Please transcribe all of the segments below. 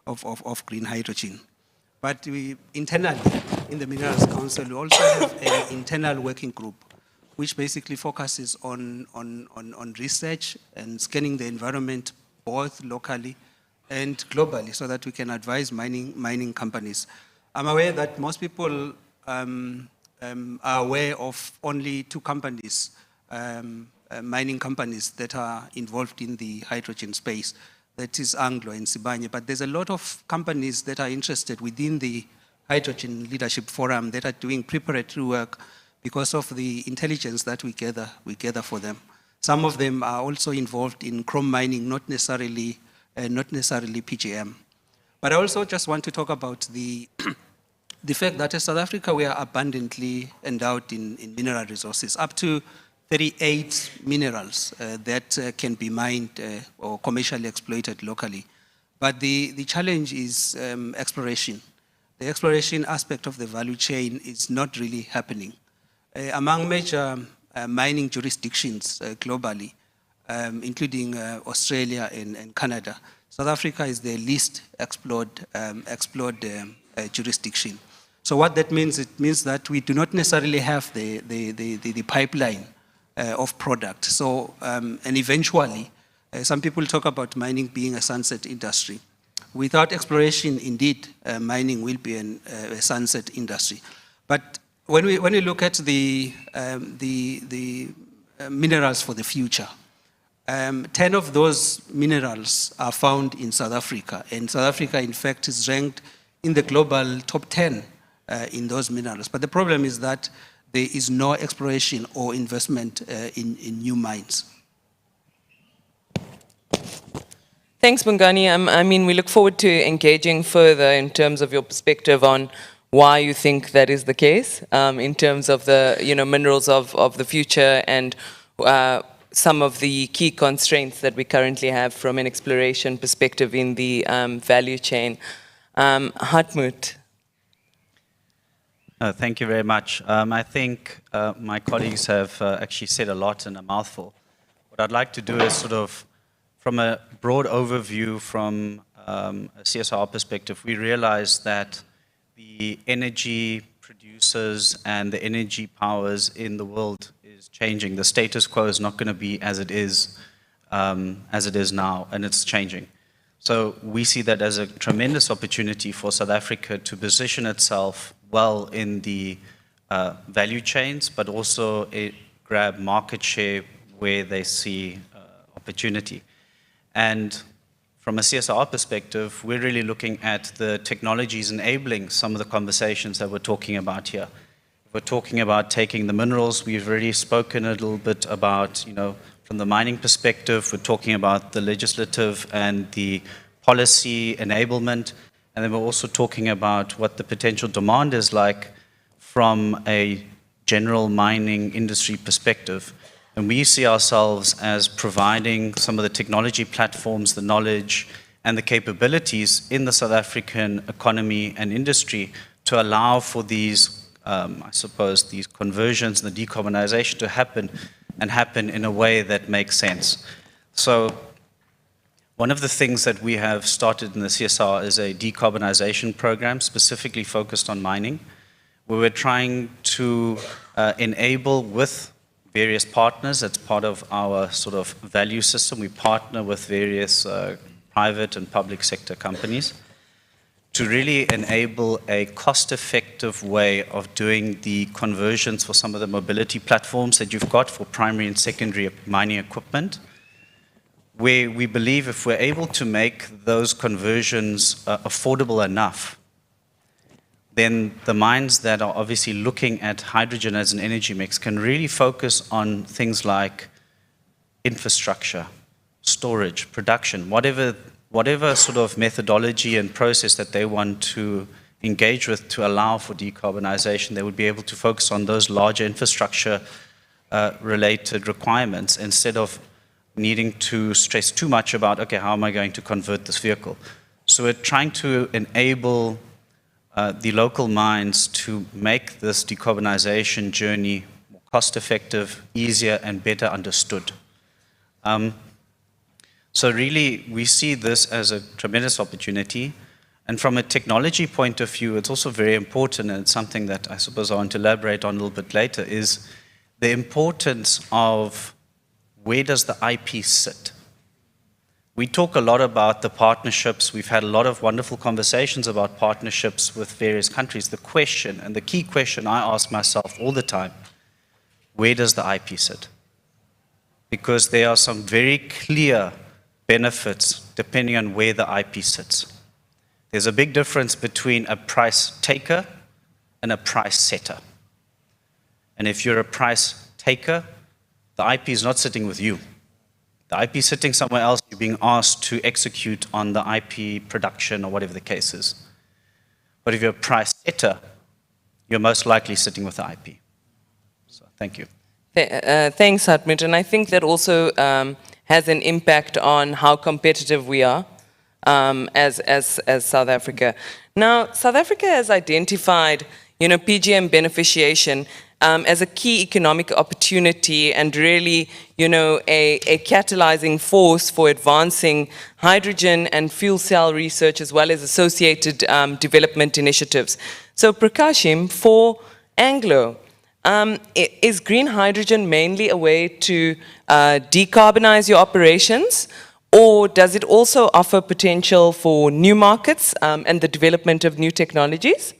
of green hydrogen. But we internally, in the Minerals Council, we also have an internal working group which basically focuses on research and scanning the environment both locally and globally so that we can advise mining companies. I'm aware that most people are aware of only two companies, mining companies that are involved in the hydrogen space. That is Anglo and Sibanye, but there's a lot of companies that are interested within the Hydrogen Leadership Forum that are doing preparatory work because of the intelligence that we gather for them. Some of them are also involved in chrome mining, not necessarily PGM. But I also just want to talk about the fact that in South Africa we are abundantly endowed in mineral resources, up to 38 minerals that can be mined or commercially exploited locally. But the challenge is exploration. The exploration aspect of the value chain is not really happening. Among major mining jurisdictions globally, including Australia and Canada, South Africa is the least explored jurisdiction. So what that means, it means that we do not necessarily have the pipeline of product. So, and eventually, some people talk about mining being a sunset industry. Without exploration, indeed, mining will be a sunset industry. But when we look at the minerals for the future, 10 of those minerals are found in South Africa. And South Africa, in fact, is ranked in the global top 10 in those minerals. But the problem is that there is no exploration or investment in new mines. Thanks, Bongani. I mean, we look forward to engaging further in terms of your perspective on why you think that is the case, in terms of the minerals of the future and some of the key constraints that we currently have from an exploration perspective in the value chain. Hartmut. Thank you very much. I think my colleagues have actually said a lot in a mouthful. What I'd like to do is sort of, from a broad overview from a CSR perspective, we realize that the energy producers and the energy powers in the world is changing. The status quo is not going to be as it is now, and it's changing. So we see that as a tremendous opportunity for South Africa to position itself well in the value chains, but also grab market share where they see opportunity. And from a CSR perspective, we're really looking at the technologies enabling some of the conversations that we're talking about here. We're talking about taking the minerals. We've already spoken a little bit about, from the mining perspective, we're talking about the legislative and the policy enablement. And then we're also talking about what the potential demand is like from a general mining industry perspective. And we see ourselves as providing some of the technology platforms, the knowledge, and the capabilities in the South African economy and industry to allow for these, I suppose, these conversions and the decarbonization to happen in a way that makes sense. So one of the things that we have started in the CSR is a decarbonization program specifically focused on mining, where we're trying to enable with various partners. That's part of our sort of value system. We partner with various private and public sector companies to really enable a cost-effective way of doing the conversions for some of the mobility platforms that you've got for primary and secondary mining equipment, where we believe if we're able to make those conversions affordable enough, then the mines that are obviously looking at hydrogen as an energy mix can really focus on things like infrastructure, storage, production, whatever sort of methodology and process that they want to engage with to allow for decarbonization. They would be able to focus on those larger infrastructure related requirements instead of needing to stress too much about, okay, how am I going to convert this vehicle? So we're trying to enable the local mines to make this decarbonization journey more cost-effective, easier, and better understood. So really, we see this as a tremendous opportunity. And from a technology point of view, it's also very important, and it's something that I suppose I want to elaborate on a little bit later, is the importance of where does the IP sit? We talk a lot about the partnerships. We've had a lot of wonderful conversations about partnerships with various countries. The question, and the key question I ask myself all the time, where does the IP sit? Because there are some very clear benefits depending on where the IP sits. There's a big difference between a price taker and a price setter. And if you're a price taker, the IP is not sitting with you. The IP is sitting somewhere else. You're being asked to execute on the IP production or whatever the case is. But if you're a price setter, you're most likely sitting with the IP. So thank you. Thanks, Hartmut. And I think that also has an impact on how competitive we are as South Africa. Now, South Africa has identified, PGM beneficiation as a key economic opportunity and really, a catalyzing force for advancing hydrogen and fuel cell research as well as associated development initiatives. So Prakashim, for Anglo, is green hydrogen mainly a way to decarbonize your operations, or does it also offer potential for new markets and the development of new technologies?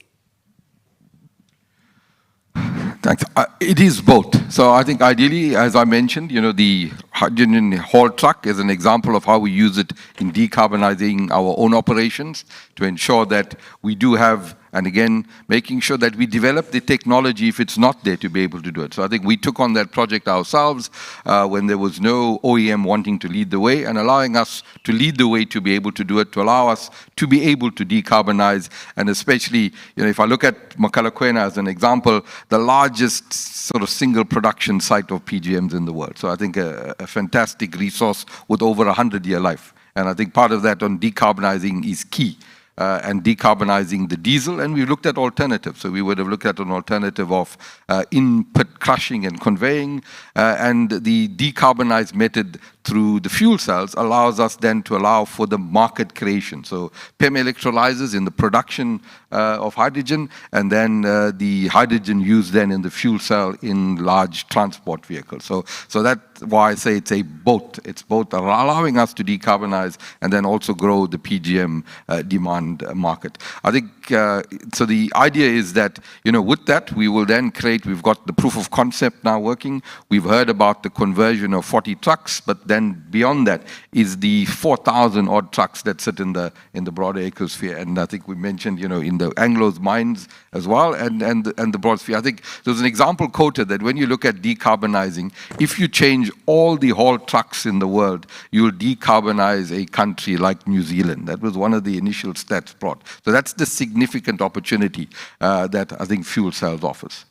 Thanks. It is both. So I think ideally, as I mentioned, the hydrogen haul truck is an example of how we use it in decarbonizing our own operations to ensure that we do have, and again, making sure that we develop the technology if it's not there to be able to do it. So I think we took on that project ourselves when there was no OEM wanting to lead the way, and allowing us to lead the way to be able to do it, to allow us to be able to decarbonize. And especially, if I look at Mogalakwena as an example, the largest sort of single production site of PGMs in the world. So I think a fantastic resource with over 100-year life. And I think part of that on decarbonizing is key. And decarbonizing the diesel, and we looked at alternatives. So we would have looked at an alternative of in-pit crushing and conveying, and the decarbonized method through the fuel cells allows us then to allow for the market creation. So PEM electrolyzers in the production of hydrogen, and then the hydrogen used then in the fuel cell in large transport vehicles. So that's why I say it's a both. It's both allowing us to decarbonize and then also grow the PGM demand market. I think, so the idea is that, with that, we will then create, we've got the proof of concept now working. We've heard about the conversion of 40 trucks, but then beyond that is the 4,000 odd trucks that sit in the broader ecosphere. And I think we mentioned, in the Anglo's mines as well, and the broad sphere. I think there's an example quoted that when you look at decarbonizing, if you change all the haul trucks in the world, you'll decarbonize a country like New Zealand. That was one of the initial stats brought. So that's the significant opportunity that I think fuel cells offers.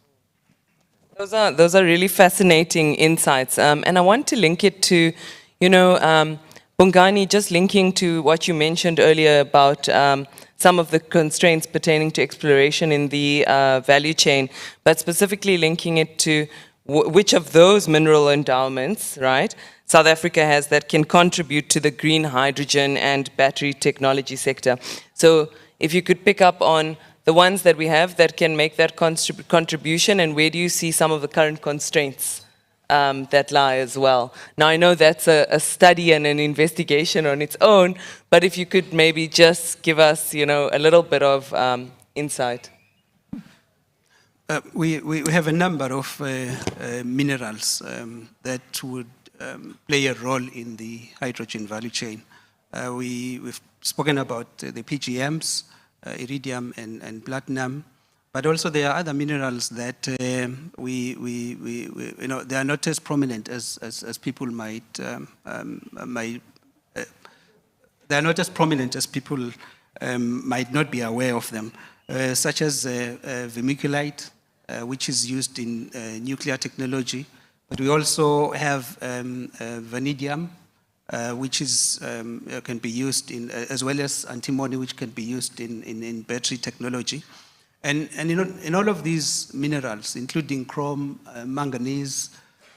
Those are really fascinating insights. And I want to link it to, Bongani, just linking to what you mentioned earlier about some of the constraints pertaining to exploration in the value chain, but specifically linking it to which of those mineral endowments, right, South Africa has that can contribute to the green hydrogen and battery technology sector. So if you could pick up on the ones that we have that can make that contribution, and where do you see some of the current constraints that lie as well? Now, I know that's a study and an investigation on its own, but if you could maybe just give us, a little bit of insight. We have a number of minerals that would play a role in the hydrogen value chain. We've spoken about the PGMs, iridium and platinum, but also there are other minerals that they are not as prominent as people might. They are not as prominent as people might not be aware of them, such as vermiculite, which is used in nuclear technology. But we also have vanadium, which is can be used in, as well as antimony, which can be used in battery technology. And in all of these minerals, including chrome, manganese,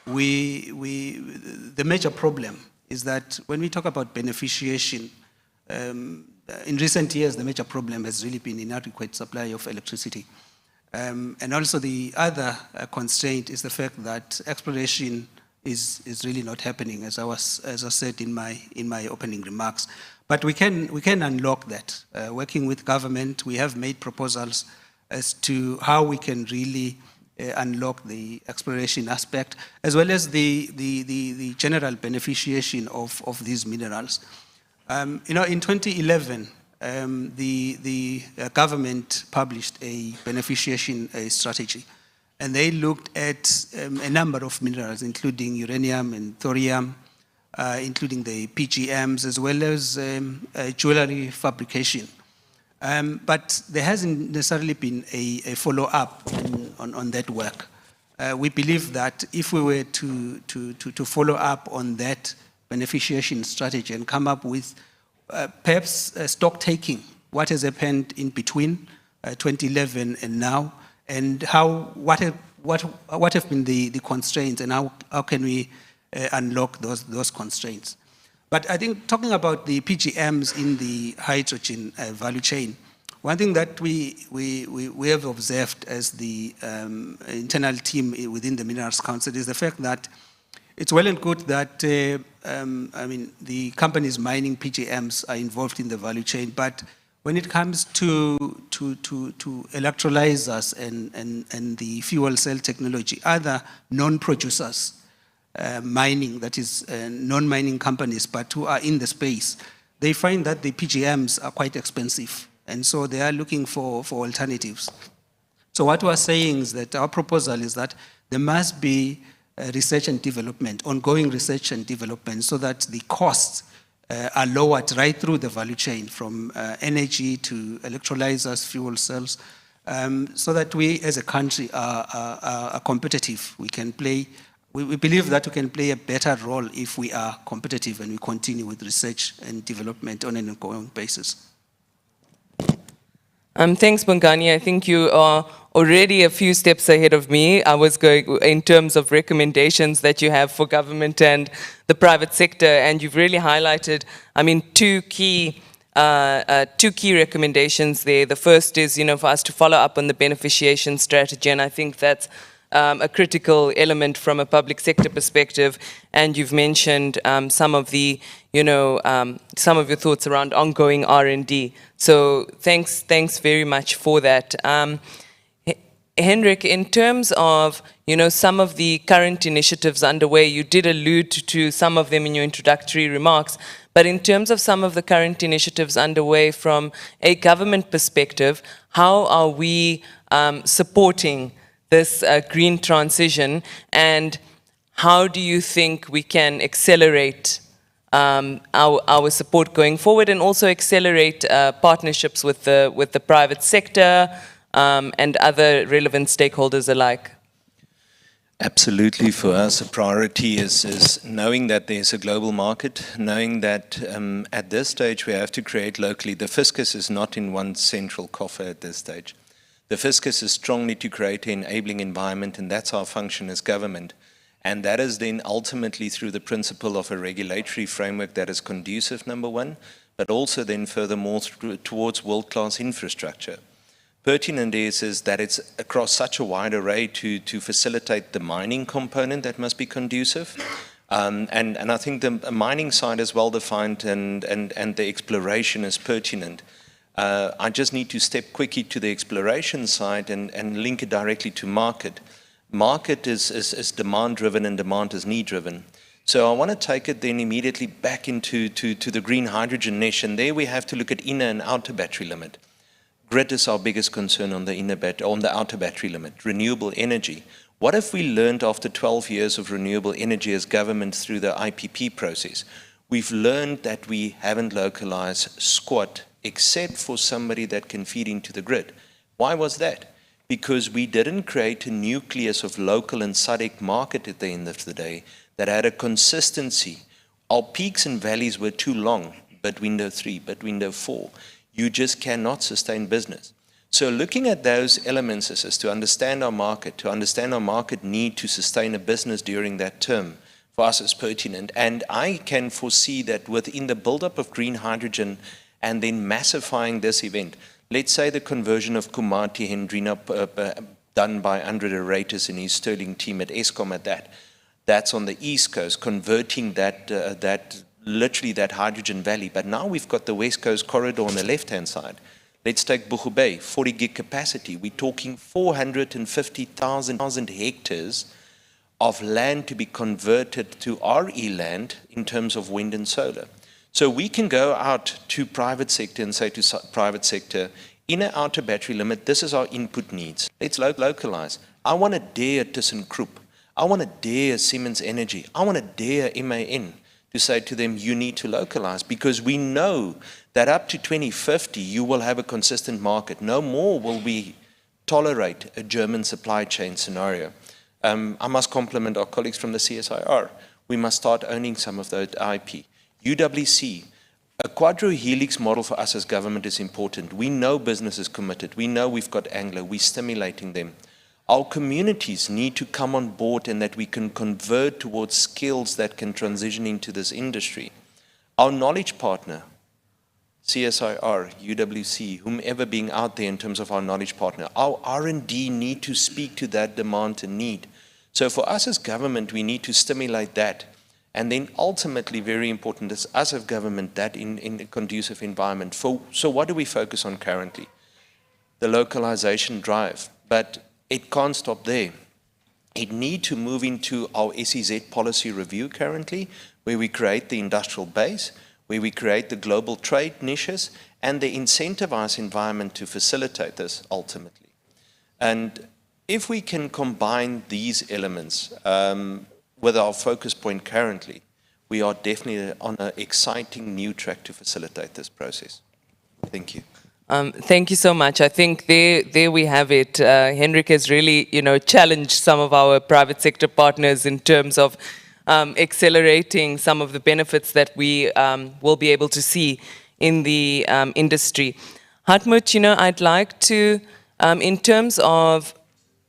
the major problem is that when we talk about beneficiation, in recent years, the major problem has really been inadequate supply of electricity. And also the other constraint is the fact that exploration is really not happening, as I said in my opening remarks. But we can unlock that. Working with government, we have made proposals as to how we can really unlock the exploration aspect, as well as the general beneficiation of these minerals. In 2011, the government published a beneficiation strategy, and they looked at a number of minerals, including uranium and thorium, including the PGMs, as well as jewelry fabrication. But there hasn't necessarily been a follow-up on that work. We believe that if we were to follow up on that beneficiation strategy and come up with perhaps stock taking, what has happened in between 2011 and now, and what have been the constraints, and how can we unlock those constraints. But I think talking about the PGMs in the hydrogen value chain, one thing that we have observed as the internal team within the Minerals Council is the fact that it's well and good that the companies mining PGMs are involved in the value chain, but when it comes to electrolyzers and the fuel cell technology, other non-producers, mining, that is non-mining companies, but who are in the space, they find that the PGMs are quite expensive, and so they are looking for alternatives. So what we're saying is that our proposal is that there must be research and development, ongoing research and development, so that the costs are lowered right through the value chain, from energy to electrolyzers, fuel cells, so that we as a country are competitive. We can play, we believe that we can play a better role if we are competitive and we continue with research and development on an ongoing basis. Thanks, Bongani. I think you are already a few steps ahead of me. I was going in terms of recommendations that you have for government and the private sector, and you've really highlighted, two key recommendations there. The first is, for us to follow up on the beneficiation strategy, and I think that's a critical element from a public sector perspective. And you've mentioned some of the, some of your thoughts around ongoing R&D. So thanks very much for that. Hendrik, in terms of, some of the current initiatives underway, you did allude to some of them in your introductory remarks, but in terms of some of the current initiatives underway from a government perspective, how are we supporting this green transition, and how do you think we can accelerate our support going forward, and also accelerate partnerships with the private sector and other relevant stakeholders alike? Absolutely. For us, a priority is knowing that there's a global market, knowing that at this stage we have to create locally. The fiscus is not in one central coffer at this stage. The fiscus is strongly to create an enabling environment, and that's our function as government. And that is then ultimately through the principle of a regulatory framework that is conducive, number one, but also then furthermore towards world-class infrastructure. Pertinent is that it's across such a wide array to facilitate the mining component that must be conducive. And I think the mining side is well defined, and the exploration is pertinent. I just need to step quickly to the exploration side and link it directly to market. Market is demand-driven, and demand is need-driven. So I want to take it then immediately back into the green hydrogen niche, and there we have to look at inner and outer battery limit. Grid is our biggest concern on the outer battery limit. Renewable energy. What if we learned after 12 years of renewable energy as government through the IPP process? We've learned that we haven't localized squat except for somebody that can feed into the grid. Why was that? Because we didn't create a nucleus of local and SADC market at the end of the day that had a consistency. Our peaks and valleys were too long, but window 3, but window 4. You just cannot sustain business. So looking at those elements is to understand our market need to sustain a business during that term, for us is pertinent. And I can foresee that within the buildup of green hydrogen and then massifying this event. Let's say the conversion of Kumati Hendrina done by Andre de Ruyters and his Sterling team at Eskom at that. That's on the East Coast, converting literally that hydrogen valley. But now we've got the West Coast corridor on the left-hand side. Let's take Bochum, 40 gig capacity. We're talking 450,000 hectares of land to be converted to RE land in terms of wind and solar. So we can go out to private sector and say to private sector, in an outer battery limit, this is our input needs. Let's localize. I want to dare ThyssenKrupp. I want to dare Siemens Energy. I want to dare MAN to say to them, you need to localize, because we know that up to 2050, you will have a consistent market. No more will we tolerate a German supply chain scenario. I must compliment our colleagues from the CSIR. We must start owning some of that IP. UWC, a quadro-helix model for us as government is important. We know business is committed. We know we've got Anglo. We're stimulating them. Our communities need to come on board and that we can convert towards skills that can transition into this industry. Our knowledge partner, CSIR, UWC, whomever being out there in terms of our knowledge partner, our R&D need to speak to that demand and need. So for us as government, we need to stimulate that. And then ultimately, very important is us as government, that in a conducive environment. So what do we focus on currently? The localization drive, but it can't stop there. It needs to move into our SEZ policy review currently, where we create the industrial base, where we create the global trade niches, and the incentivized environment to facilitate this ultimately. And if we can combine these elements with our focus point currently, we are definitely on an exciting new track to facilitate this process. Thank you. Thank you so much. I think there we have it. Hendrik has really, challenged some of our private sector partners in terms of accelerating some of the benefits that we will be able to see in the industry. Hartmut, I'd like to, in terms of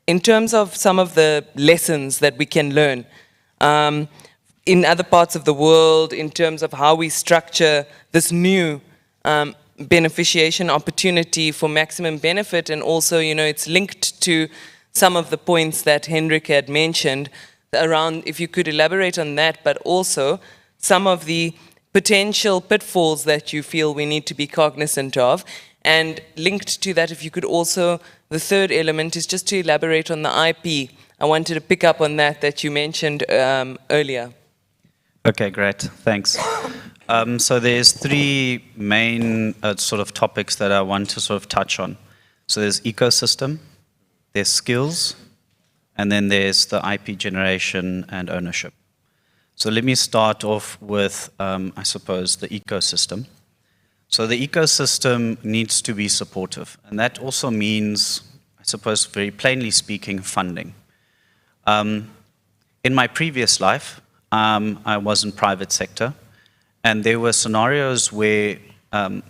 some of the lessons that we can learn in other parts of the world, in terms of how we structure this new beneficiation opportunity for maximum benefit, and also, it's linked to some of the points that Hendrik had mentioned around, if you could elaborate on that, but also some of the potential pitfalls that you feel we need to be cognizant of. And linked to that, if you could also, the third element is just to elaborate on the IP. I wanted to pick up on that you mentioned earlier. Okay, great, thanks. So there's three main sort of topics that I want to sort of touch on. So there's ecosystem, there's skills, and then there's the IP generation and ownership. So let me start off with, I suppose, the ecosystem. So the ecosystem needs to be supportive, and that also means, I suppose, very plainly speaking, funding. In my previous life, I was in private sector, and there were scenarios where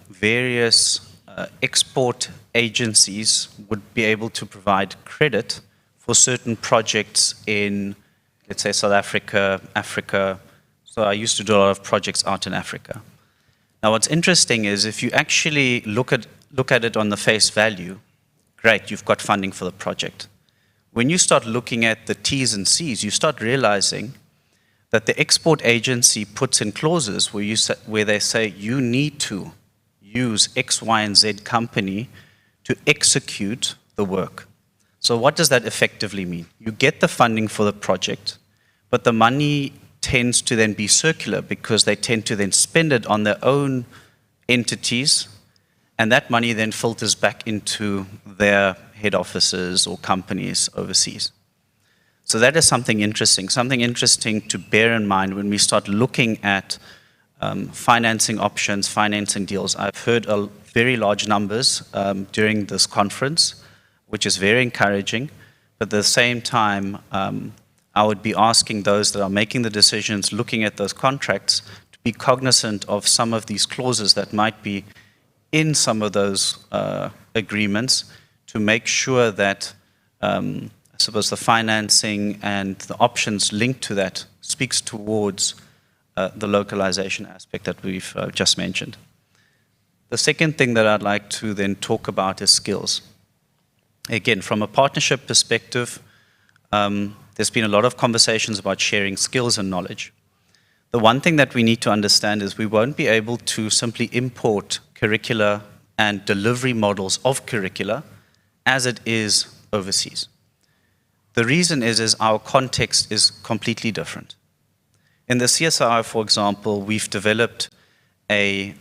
various export agencies would be able to provide credit for certain projects in, let's say, South Africa, Africa. So I used to do a lot of projects out in Africa. Now what's interesting is if you actually look at it on the face value, great, you've got funding for the project. When you start looking at the T's and C's, you start realizing that the export agency puts in clauses where they say you need to use X, Y, and Z company to execute the work. So what does that effectively mean? You get the funding for the project, but the money tends to then be circular because they tend to then spend it on their own entities, and that money then filters back into their head offices or companies overseas. So that is something interesting to bear in mind when we start looking at financing options, financing deals. I've heard very large numbers during this conference, which is very encouraging, but at the same time, I would be asking those that are making the decisions, looking at those contracts, to be cognizant of some of these clauses that might be in some of those agreements to make sure that I suppose the financing and the options linked to that speaks towards the localization aspect that we've just mentioned. The second thing that I'd like to then talk about is skills. Again, from a partnership perspective, there's been a lot of conversations about sharing skills and knowledge. The one thing that we need to understand is we won't be able to simply import curricula and delivery models of curricula as it is overseas. The reason is our context is completely different. In the CSIR, for example, we've developed a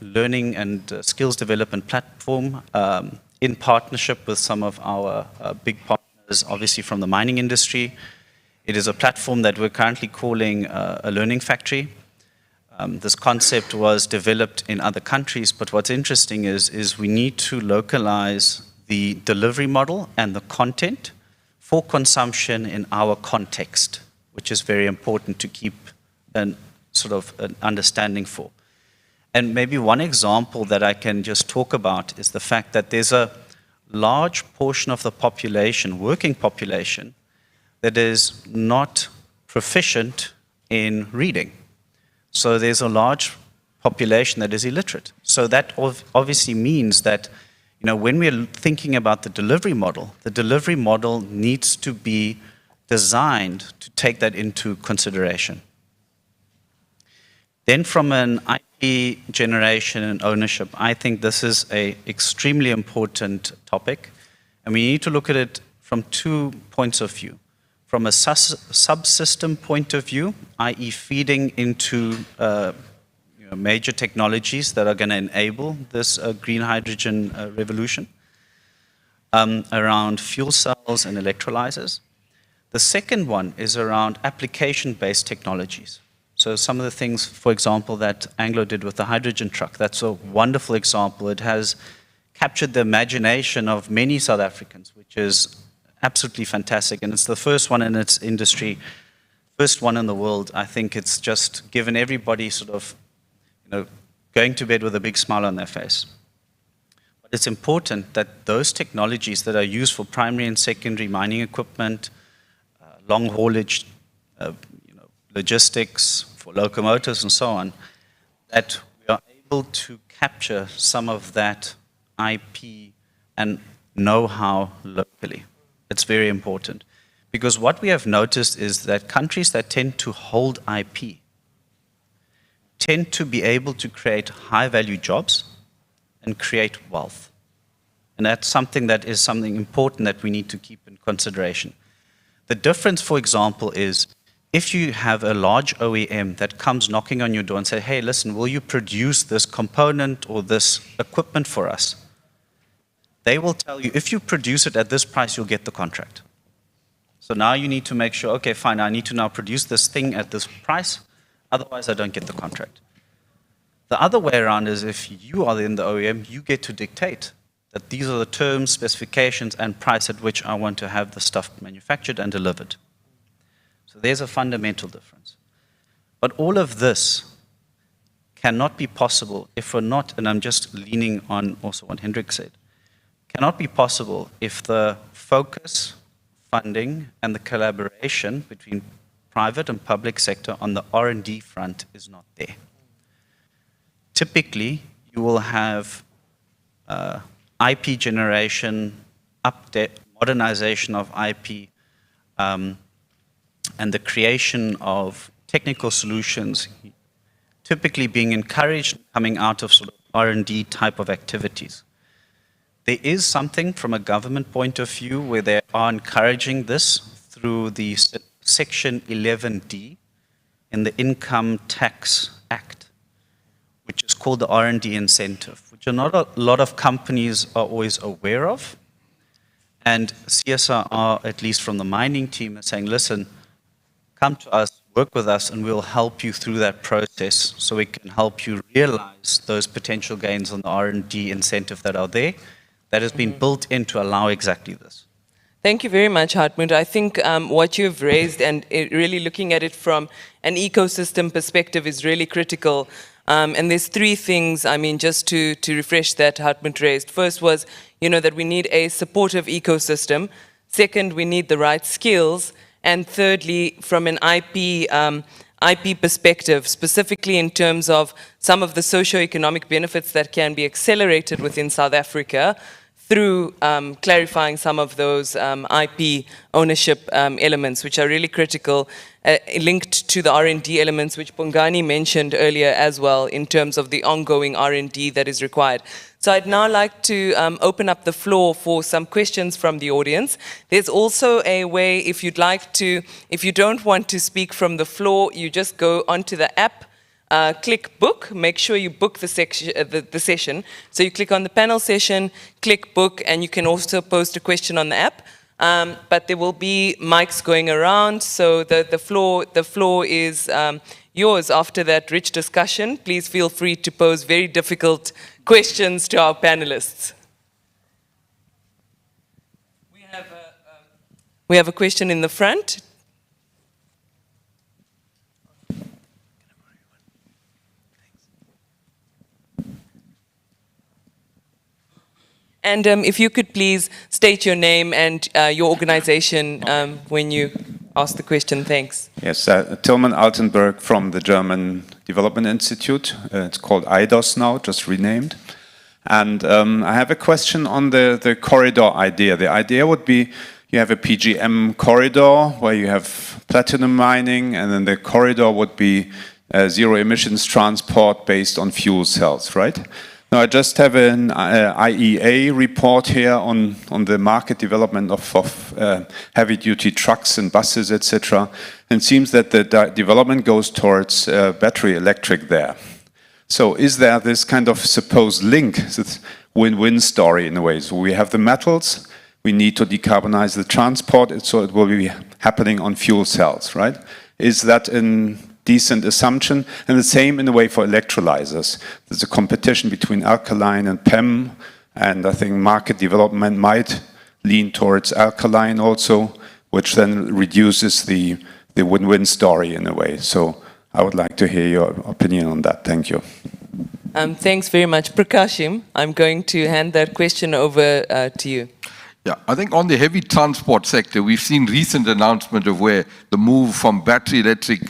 learning and skills development platform in partnership with some of our big partners, obviously from the mining industry. It is a platform that we're currently calling a learning factory. This concept was developed in other countries, but what's interesting is we need to localize the delivery model and the content for consumption in our context, which is very important to keep an understanding for. And maybe one example that I can just talk about is the fact that there's a large portion of the population, working population, that is not proficient in reading. So there's a large population that is illiterate. So that obviously means that, when we're thinking about the delivery model needs to be designed to take that into consideration. Then from an IP generation and ownership, I think this is an extremely important topic, and we need to look at it from 2 points of view. From a subsystem point of view, i.e. feeding into major technologies that are going to enable this green hydrogen revolution around fuel cells and electrolyzers. The second one is around application-based technologies. So some of the things, for example, that Anglo did with the hydrogen truck, that's a wonderful example. It has captured the imagination of many South Africans, which is absolutely fantastic. And it's the first one in its industry, first one in the world. I think it's just given everybody going to bed with a big smile on their face. But it's important that those technologies that are used for primary and secondary mining equipment, long haulage, logistics, for locomotives and so on, that we are able to capture some of that IP and know-how locally. It's very important. Because what we have noticed is that countries that tend to hold IP tend to be able to create high-value jobs and create wealth. And that's something important that we need to keep in consideration. The difference, for example, is if you have a large OEM that comes knocking on your door and say, hey, listen, will you produce this component or this equipment for us? They will tell you, if you produce it at this price, you'll get the contract. So now you need to make sure, okay, fine, I need to now produce this thing at this price, otherwise I don't get the contract. The other way around is if you are in the OEM, you get to dictate that these are the terms, specifications, and price at which I want to have the stuff manufactured and delivered. So there's a fundamental difference. But all of this cannot be possible if we're not, and I'm just leaning on also what Hendrik said, cannot be possible if the focus, funding, and the collaboration between private and public sector on the R&D front is not there. Typically, you will have IP generation, update, modernization of IP, and the creation of technical solutions typically being encouraged coming out of R&D type of activities. There is something from a government point of view where they are encouraging this through the Section 11D in the Income Tax Act, which is called the R&D incentive, which not a lot of companies are always aware of. And CSIR, at least from the mining team, is saying, listen, come to us, work with us, and we'll help you through that process so we can help you realize those potential gains on the R&D incentive that are there, that has been built in to allow exactly this. Thank you very much, Hartmut. I think what you've raised and really looking at it from an ecosystem perspective is really critical. And there's 3 things, just to refresh that Hartmut raised. First was, that we need a supportive ecosystem. Second, we need the right skills. And thirdly, from an IP IP perspective, specifically in terms of some of the socio-economic benefits that can be accelerated within South Africa through clarifying some of those IP ownership elements, which are really critical, linked to the R&D elements, which Bongani mentioned earlier as well, in terms of the ongoing R&D that is required. So I'd now like to open up the floor for some questions from the audience. There's also a way, if you'd like to, if you don't want to speak from the floor, you just go onto the app, click book, make sure you book the session. So you click on the panel session, click book, and you can also post a question on the app. But there will be mics going around, so the floor is yours after that rich discussion. Please feel free to pose very difficult questions to our panelists. We have a question in the front. And if you could please state your name and your organization when you ask the question. Thanks. Yes, Tilman Altenberg from the German Development Institute. It's called IDOS now, just renamed. And I have a question on the corridor idea. The idea would be you have a PGM corridor where you have platinum mining, and then the corridor would be zero emissions transport based on fuel cells, right? Now, I just have an IEA report here on the market development of heavy-duty trucks and buses, etc. And it seems that the development goes towards battery electric there. So is there this kind of supposed link, this win-win story in a way? So we have the metals, we need to decarbonize the transport, so it will be happening on fuel cells, right? Is that a decent assumption? And the same in a way for electrolyzers. There's a competition between alkaline and PEM, and I think market development might lean towards alkaline also, which then reduces the win-win story in a way. So I would like to hear your opinion on that. Thank you. Thanks very much. Prakashim, I'm going to hand that question over to you. Yeah, I think on the heavy transport sector, we've seen recent announcement of where the move from battery electric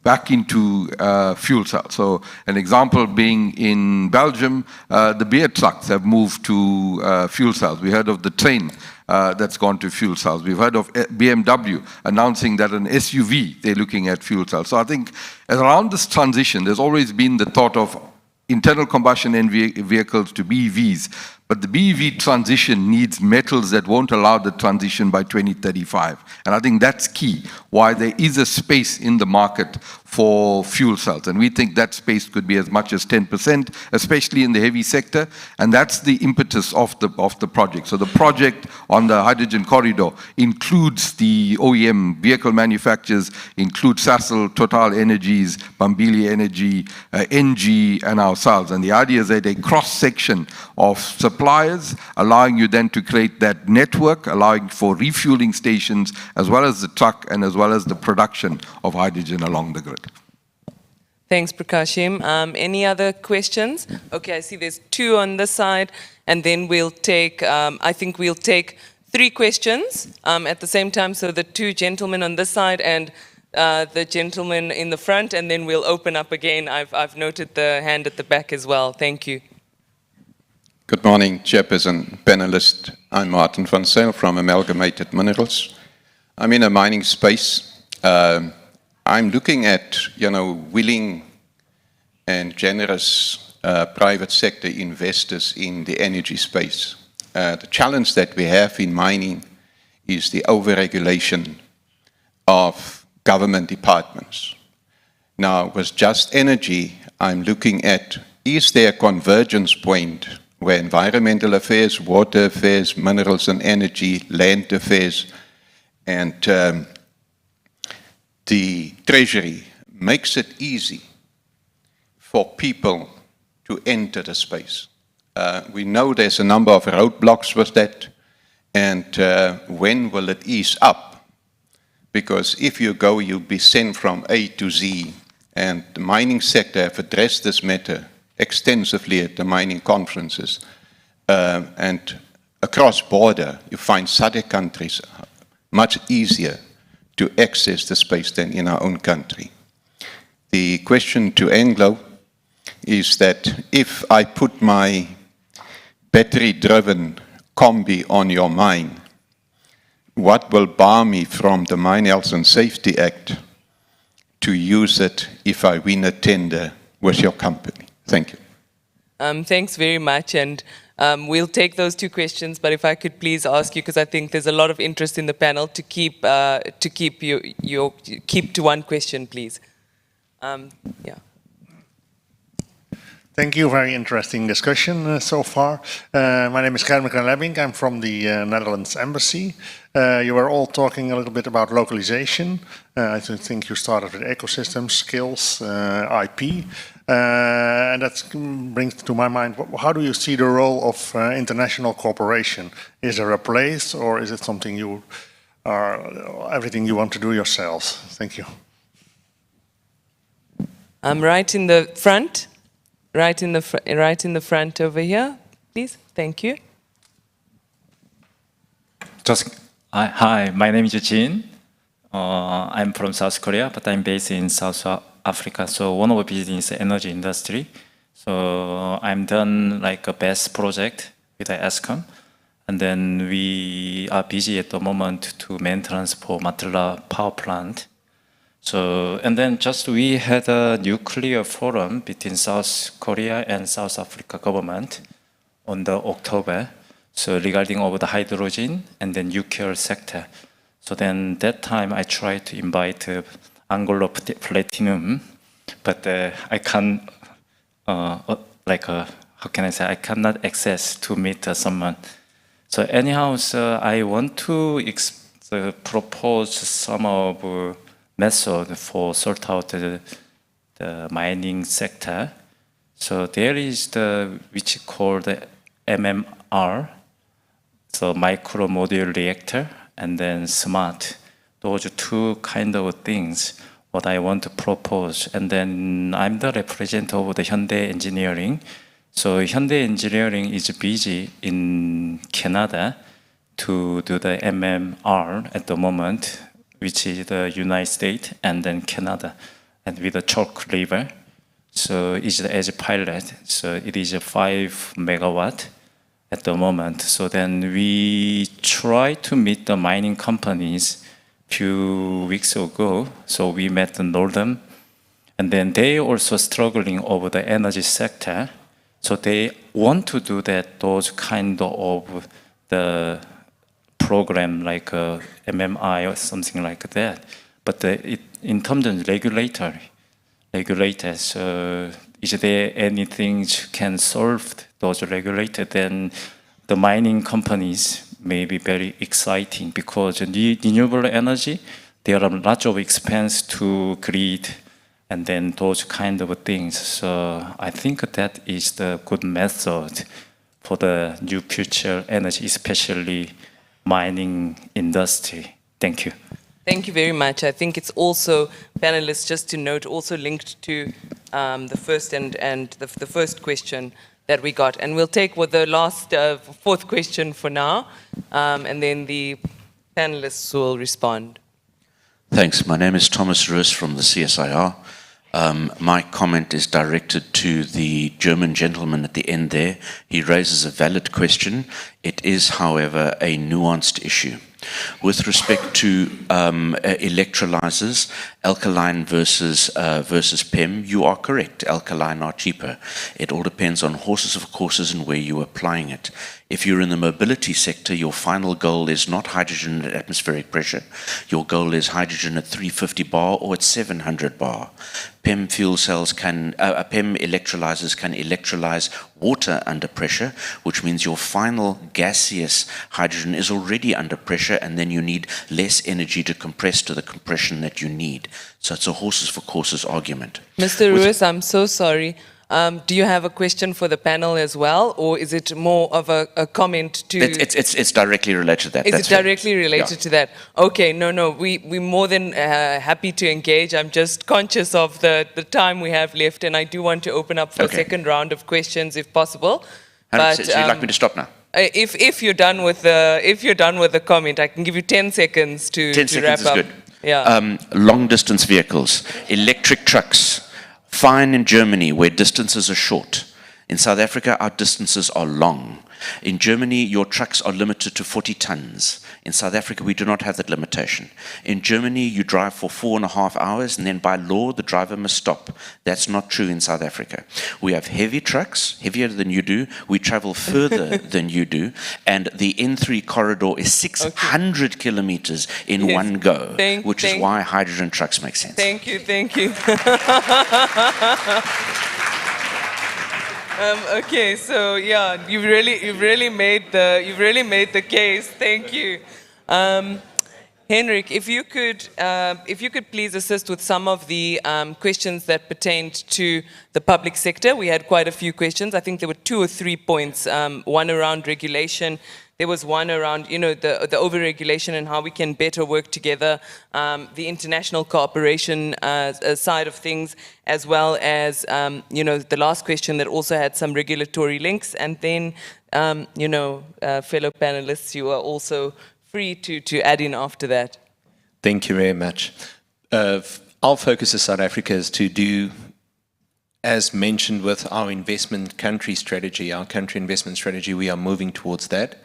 back into fuel cells. So an example being in Belgium, the beer trucks have moved to fuel cells. We heard of the train that's gone to fuel cells. We've heard of BMW announcing that an SUV, they're looking at fuel cells. So I think around this transition, there's always been the thought of internal combustion vehicles to BEVs. But the BEV transition needs metals that won't allow the transition by 2035. And I think that's key, why there is a space in the market for fuel cells. And we think that space could be as much as 10%, especially in the heavy sector. And that's the impetus of the project. So the project on the hydrogen corridor includes the OEM vehicle manufacturers, includes Sasol, Total Energies, Bambili Energy, NG, and ourselves. And the idea is that a cross-section of suppliers, allowing you then to create that network, allowing for refueling stations, as well as the truck and as well as the production of hydrogen along the grid. Thanks, Prakashim. Any other questions? Okay, I see there's two on this side, and then we'll take, I think we'll take 3 questions at the same time. So the 2 gentlemen on this side and the gentleman in the front, and then we'll open up again. I've noted the hand at the back as well. Thank you. Good morning, Chairperson, panelist. I'm Martin van Zyl from Amalgamated Minerals. I'm in a mining space. I'm looking at, willing and generous private sector investors in the energy space. The challenge that we have in mining is the overregulation of government departments. Now, with Just Energy, I'm looking at, is there a convergence point where environmental affairs, water affairs, minerals and energy, land affairs, and the Treasury makes it easy for people to enter the space. We know there's a number of roadblocks with that, and when will it ease up? Because if you go, you'll be sent from A to Z, and the mining sector have addressed this matter extensively at the mining conferences. And across border, you find SADC countries much easier to access the space than in our own country. The question to Anglo is that if I put my battery-driven combi on your mine, what will bar me from the Mine Health and Safety Act to use it if I win a tender with your company? Thank you. Thanks very much, and we'll take those two questions. But if I could please ask you, because I think there's a lot of interest in the panel, to keep to one question, please. Yeah. Thank you. Very interesting discussion so far. My name is Germer Lebbing. I'm from the Netherlands Embassy. You were all talking a little bit about localization. I think you started with ecosystems, skills, IP. And that brings to my mind, how do you see the role of international cooperation? Is there a place, or is it something you are, everything you want to do yourselves? Thank you. I'm right in the front. Right in the front over here, please. Thank you. Hi, my name is Jin. I'm from South Korea, but I'm based in South Africa. So one of the business is energy industry. So I'm done like a BESS project with the ESCOM, and then we are busy at the moment to maintenance for Matla power plant. So, and then just we had a nuclear forum between South Korea and South Africa government on the October. So regarding over the hydrogen and the nuclear sector. So then that time I tried to invite Angola Platinum, but I can't, how can I say, I cannot access to meet someone. So anyhow, so I want to propose some of method for sort out the mining sector. So there is the which called the MMR, so micro module reactor, and then smart. Those are two kind of things what I want to propose. And then I'm the representative of the Hyundai Engineering. So Hyundai Engineering is busy in Canada to do the MMR at the moment, which is the United States and then Canada, and with the Chalk River. So it's as a pilot, so it is a 5 megawatt at the moment. So then we try to meet the mining companies few weeks ago. So we met the Northern, and then they also struggling over the energy sector. So they want to do that, those kind of the program like MMI or something like that. But in terms of regulators, is there anything can solve those regulators? Then the mining companies may be very exciting because the renewable energy, there are lots of expense to grid and then those kind of things. So I think that is the good method for the new future energy, especially mining industry. Thank you. Thank you very much. I think it's also, panelists, just to note, also linked to the first and the first question that we got. And we'll take the last fourth question for now, and then the panelists will respond. Thanks. My name is Thomas Roos from the CSIR. My comment is directed to the German gentleman at the end there. He raises a valid question. It is, however, a nuanced issue. With respect to electrolyzers, alkaline versus PEM, you are correct. Alkaline are cheaper. It all depends on horses for courses and where you're applying it. If you're in the mobility sector, your final goal is not hydrogen at atmospheric pressure. Your goal is hydrogen at 350 bar or at 700 bar. PEM fuel cells PEM electrolyzers can electrolyze water under pressure, which means your final gaseous hydrogen is already under pressure, and then you need less energy to compress to the compression that you need. So it's a horses for courses argument. Mr. Ruiz, I'm so sorry. Do you have a question for the panel as well, or is it more of a comment to... It's directly related to that. Is it directly related to that? Okay, no, we're more than happy to engage. I'm just conscious of the time we have left, and I do want to open up for a second round of questions if possible. But, so you'd like me to stop now? If you're done with the comment, I can give you 10 seconds to 10 seconds wrap is up. good. Yeah. Long distance vehicles, electric trucks, fine in Germany where distances are short. In South Africa, our distances are long. In Germany, your trucks are limited to 40 tons. In South Africa, we do not have that limitation. In Germany, you drive for 4.5 hours, and then by law, the driver must stop. That's not true in South Africa. We have heavy trucks, heavier than you do. We travel further than you do. And the N3 corridor is 600 kilometers in one go, which is why hydrogen trucks make sense. Thank you, thank you. Okay, so yeah, you've really made the case. Thank you, Henrik. If you could please assist with some of the questions that pertained to the public sector. We had quite a few questions. I think there were 2 or 3 points. One around regulation. There was one around, the over-regulation and how we can better work together, the international cooperation side of things, as well as, the last question that also had some regulatory links. And then, fellow panelists, you are also free to add in after that. Thank you very much. Our focus as South Africa is to do, as mentioned with our investment country strategy, our country investment strategy, we are moving towards that.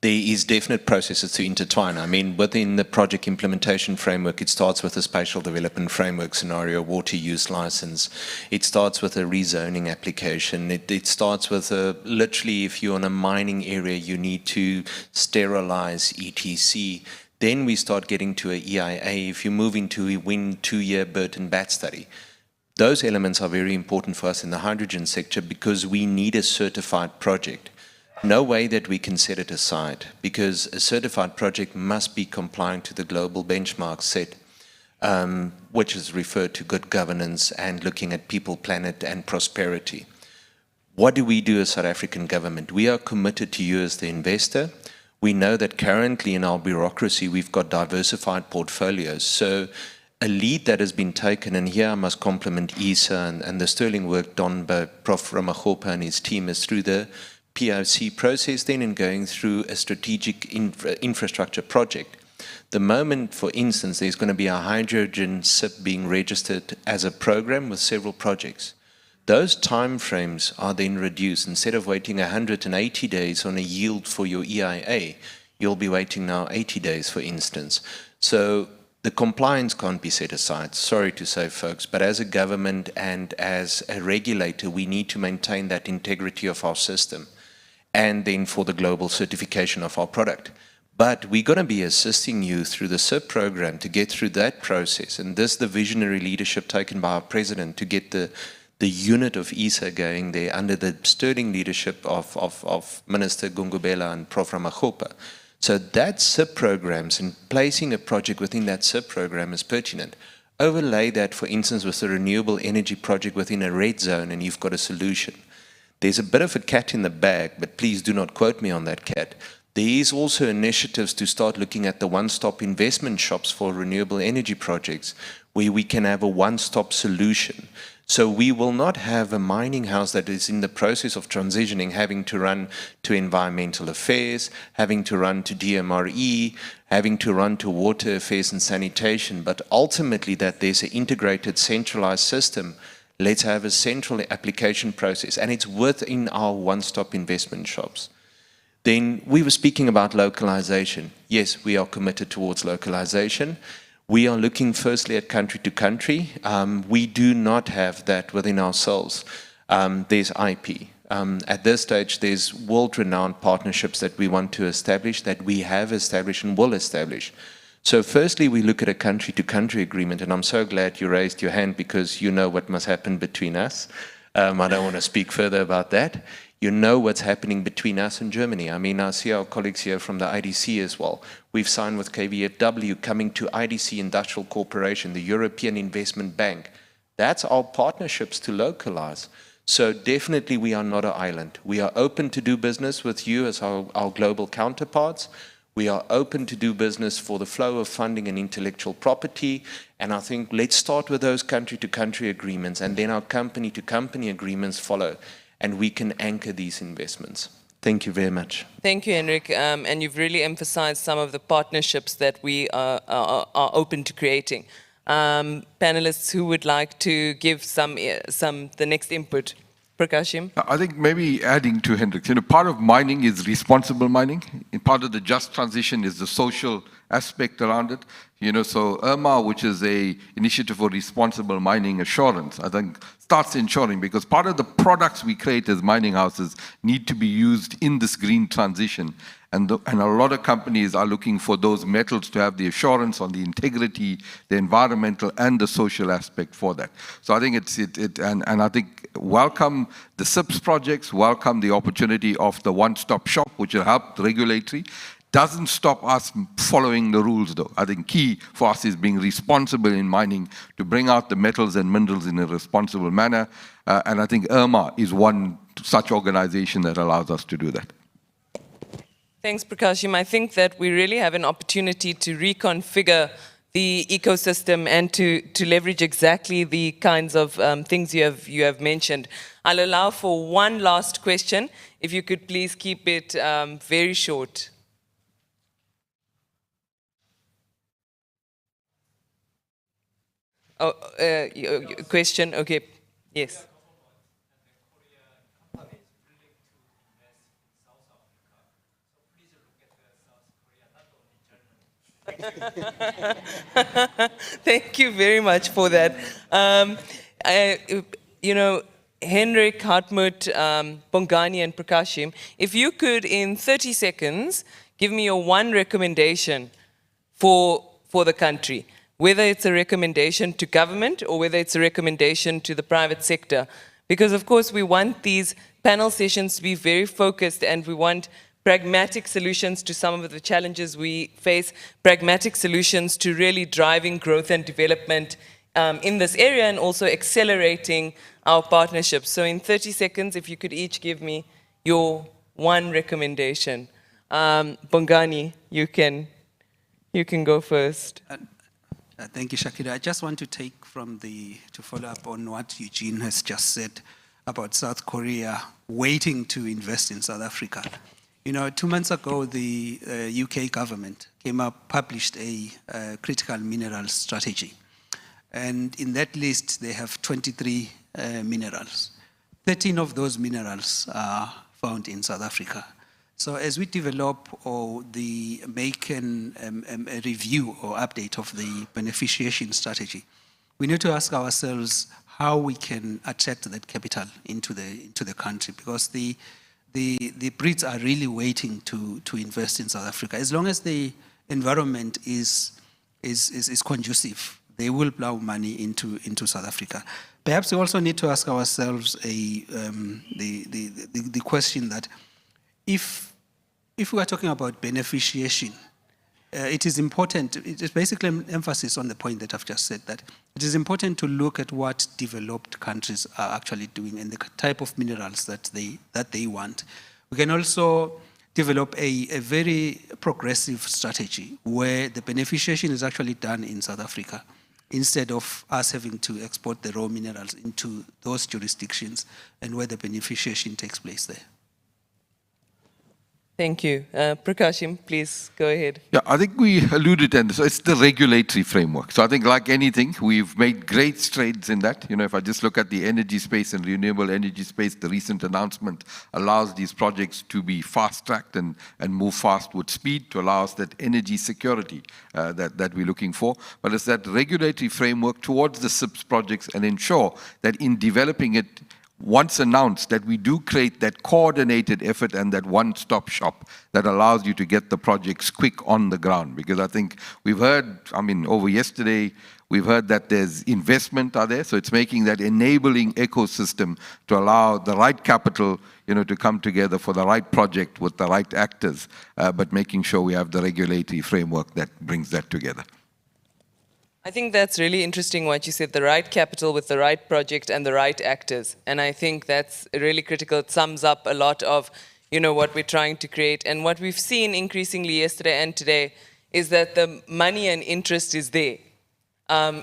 There is definite processes to intertwine. I mean, within the project implementation framework, it starts with a spatial development framework scenario, water use license. It starts with a rezoning application. It starts with literally, if you're in a mining area, you need to sterilize ETC. Then we start getting to a EIA. If you move into a wind 2-year Burton bat study, those elements are very important for us in the hydrogen sector because we need a certified project. No way that we can set it aside, because a certified project must be compliant to the global benchmark set, which is referred to good governance and looking at people, planet, and prosperity. What do we do as South African government? We are committed to you as the investor. We know that currently in our bureaucracy, we've got diversified portfolios. So a lead that has been taken, and here I must compliment ISA and the sterling work done by Prof. Ramagopa and his team, is through the POC process then and going through a strategic infrastructure project. The moment, for instance, there's going to be a hydrogen SIP being registered as a program with several projects. Those timeframes are then reduced. Instead of waiting 180 days on a yield for your EIA, you'll be waiting now 80 days, for instance. So the compliance can't be set aside, sorry to say, folks, but as a government and as a regulator, we need to maintain that integrity of our system, and then for the global certification of our product. But we're going to be assisting you through the SIP program to get through that process. And this, the visionary leadership taken by our president to get the unit of ISA going there under the sterling leadership of Minister Gungubela and Prof. Ramagopa. So that SIP programs and placing a project within that SIP program is pertinent. Overlay that, for instance, with a renewable energy project within a red zone and you've got a solution. There's a bit of a cat in the bag, but please do not quote me on that cat. There is also initiatives to start looking at the one-stop investment shops for renewable energy projects, where we can have a one-stop solution. So we will not have a mining house that is in the process of transitioning, having to run to environmental affairs, having to run to DMRE, having to run to water affairs and sanitation, but ultimately that there's an integrated, centralized system. Let's have a central application process, and it's within our one-stop investment shops. Then we were speaking about localization. Yes, we are committed towards localization. We are looking firstly at country to country. We do not have that within ourselves. There's IP. At this stage, there's world-renowned partnerships that we want to establish, that we have established and will establish. So firstly, we look at a country-to-country agreement, and I'm so glad you raised your hand because you know what must happen between us. I don't want to speak further about that. You know what's happening between us and Germany. I mean, I see our colleagues here from the IDC as well. We've signed with KVFW, coming to IDC Industrial Corporation, the European Investment Bank. That's our partnerships to localize. So definitely we are not an island. We are open to do business with you as our global counterparts. We are open to do business for the flow of funding and intellectual property. And I think let's start with those country-to-country agreements, and then our company-to-company agreements follow, and we can anchor these investments. Thank you very much. Thank you, Henrik. And you've really emphasized some of the partnerships that we are open to creating. Panelists who would like to give the next input? Prakashim? I think maybe adding to Hendrik, part of mining is responsible mining. And part of the just transition is the social aspect around it. So IRMA, which is a initiative for responsible mining assurance, I think starts ensuring, because part of the products we create as mining houses need to be used in this green transition. And a lot of companies are looking for those metals to have the assurance on the integrity, the environmental and the social aspect for that. So I think and I think welcome the SIPS projects, welcome the opportunity of the one-stop shop, which will help the regulatory. Doesn't stop us following the rules though. I think key for us is being responsible in mining to bring out the metals and minerals in a responsible manner. And I think IRMA is one such organization that allows us to do that. Thanks, Prakashim. I think that we really have an opportunity to reconfigure the ecosystem and to leverage exactly the kinds of things you have mentioned. I'll allow for one last question. If you could please keep it very short. Oh, question? Okay. Yes. Thank you very much for that. Henrik, Hartmut, Bongani, and Prakashim, if you could, in 30 seconds, give me your one recommendation for the country, whether it's a recommendation to government or whether it's a recommendation to the private sector. Because, of course, we want these panel sessions to be very focused, and we want pragmatic solutions to some of the challenges we face, pragmatic solutions to really driving growth and development in this area, and also accelerating our partnerships. So in 30 seconds, if you could each give me your one recommendation. Bongani, you can go first. Thank you, Shakira. I just want to take to follow up on what Eugene has just said about South Korea waiting to invest in South Africa. 2 months ago, the UK government published a critical minerals strategy. And in that list, they have 23 minerals. 13 of those minerals are found in South Africa. So as we develop or make a review or update of the beneficiation strategy, we need to ask ourselves how we can attract that capital into the country, because the Brits are really waiting to invest in South Africa. As long as the environment is conducive, they will plow money into South Africa. Perhaps we also need to ask ourselves the question that if we are talking about beneficiation, it is important, it is basically an emphasis on the point that I've just said, that it is important to look at what developed countries are actually doing and the type of minerals that they want. We can also develop a very progressive strategy where the beneficiation is actually done in South Africa, instead of us having to export the raw minerals into those jurisdictions and where the beneficiation takes place there. Thank you. Prakashim, please go ahead. Yeah, I think we alluded to it. So it's the regulatory framework. So I think like anything, we've made great strides in that. If I just look at the energy space and renewable energy space, the recent announcement allows these projects to be fast-tracked and move fast with speed to allow us that energy security that we're looking for. But it's that regulatory framework towards the SIPS projects and ensure that in developing it, once announced, that we do create that coordinated effort and that one-stop shop that allows you to get the projects quick on the ground. Because I think we've heard, over yesterday, we've heard that there's investment out there, so it's making that enabling ecosystem to allow the right capital, to come together for the right project with the right actors, but making sure we have the regulatory framework that brings that together. I think that's really interesting what you said, the right capital with the right project and the right actors. And I think that's really critical. It sums up a lot of, what we're trying to create. And what we've seen increasingly yesterday and today is that the money and interest is there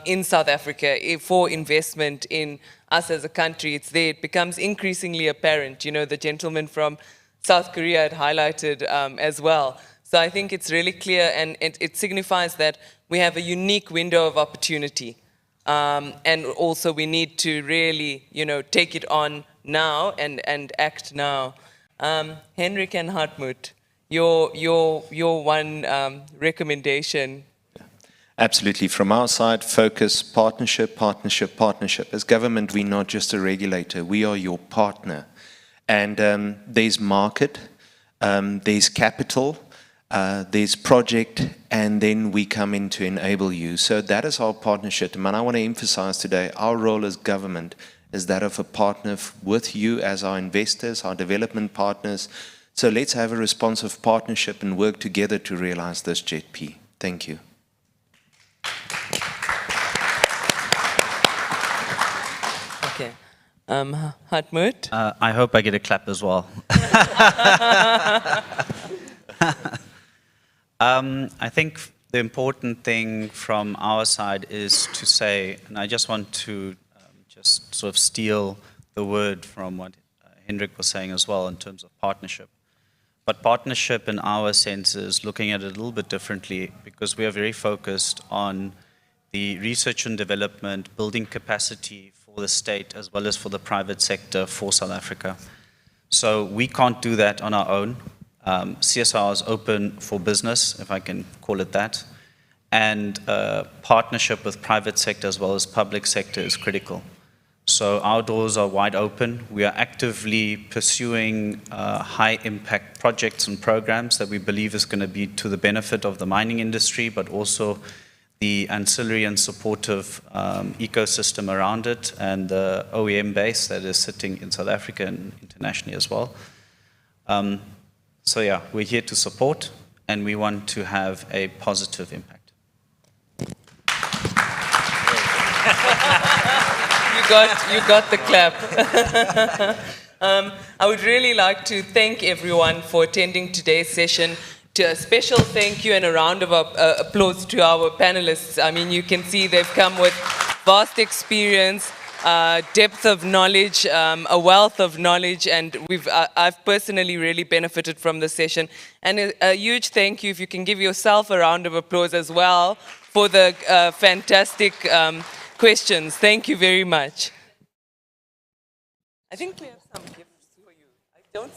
in South Africa for investment in us as a country. It's there. It becomes increasingly apparent. The gentleman from South Korea had highlighted as well. So I think it's really clear, and it signifies that we have a unique window of opportunity. And also we need to really, take it on now and act now. Henrik and Hartmut, your one recommendation. Absolutely. From our side, focus, partnership, partnership, partnership. As government, we're not just a regulator. We are your partner. And there's market, there's capital, there's project, and then we come in to enable you. So that is our partnership. And I want to emphasize today, our role as government is that of a partner with you as our investors, our development partners. So let's have a responsive partnership and work together to realize this JP. Thank you. Okay. Hartmut? I hope I get a clap as well. I think the important thing from our side is to say, and I just want to just sort of steal the word from what Hendrik was saying as well in terms of partnership. But partnership in our sense is looking at it a little bit differently, because we are very focused on the research and development, building capacity for the state as well as for the private sector for South Africa. So we can't do that on our own. CSR is open for business, if I can call it that, and partnership with private sector as well as public sector is critical. So our doors are wide open. We are actively pursuing high impact projects and programs that we believe is going to be to the benefit of the mining industry, but also the ancillary and supportive ecosystem around it, and the OEM base that is sitting in South Africa and internationally as well. So yeah, we're here to support, and we want to have a positive impact. You got the clap. I would really like to thank everyone for attending today's session. A special thank you and a round of applause to our panelists. I mean, you can see they've come with vast experience, depth of knowledge, a wealth of knowledge, and I've personally really benefited from the session. And a huge thank you, if you can give yourself a round of applause as well, for the fantastic questions. Thank you very much. I think we have some gifts for you. I don't